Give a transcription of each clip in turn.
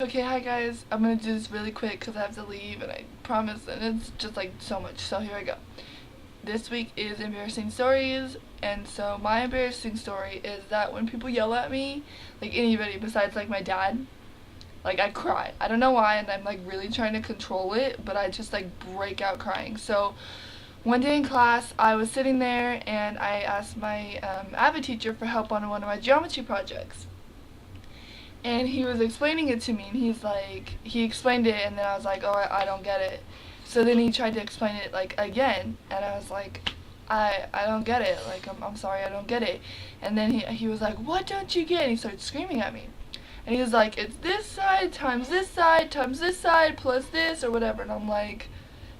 Okay, hi guys. I'm gonna do this really quick because I have to leave and I promise, and it's just like so much. So here I go. This week is embarrassing stories, and so my embarrassing story is that when people yell at me, like anybody besides like my dad, like I cry. I don't know why, and I'm like really trying to control it, but I just like break out crying. So one day in class, I was sitting there and I asked my AVID teacher for help on one of my geometry projects. And he was explaining it to me, and he explained it, and then I was like, oh, I don't get it. So then he tried to explain it, like, again, and I was like, I don't get it, like, I'm sorry, I don't get it. And then he was like, what don't you get? And he started screaming at me. And he was like, it's this side times this side times this side plus this, or whatever, and I'm like,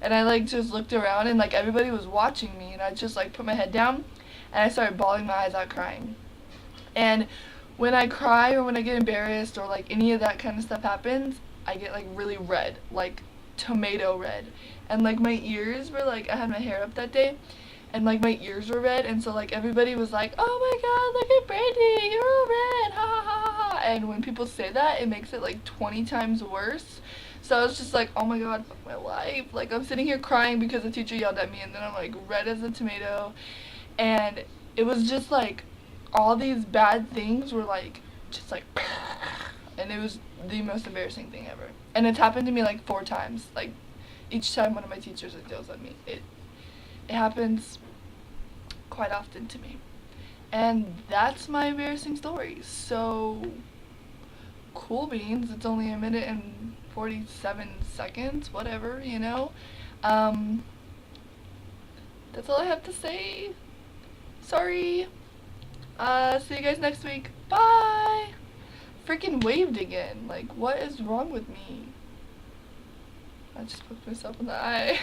and I, like, just looked around, and, like, everybody was watching me, and I just, like, put my head down, and I started bawling my eyes out crying. And when I cry or when I get embarrassed or like any of that kind of stuff happens, I get like really red, like tomato red. And like my ears were like, I had my hair up that day, and like my ears were red, and so like everybody was like, oh my god, look at Brandy, you're all red, ha ha ha ha. And when people say that, it makes it like 20 times worse. So I was just like, oh my god, fuck my life. Like I'm sitting here crying because the teacher yelled at me, and then I'm like red as a tomato. And it was just like all these bad things were like just like and it was the most embarrassing thing ever. And it's happened to me like 4 times. Like each time one of my teachers like yells at me. It happens quite often to me. And that's my embarrassing story. So cool beans. It's only a minute and 47 seconds, whatever, you know. Um that's all I have to say. Sorry. See you guys next week. Bye! Freaking waved again. Like, what is wrong with me? I just poked myself in the eye.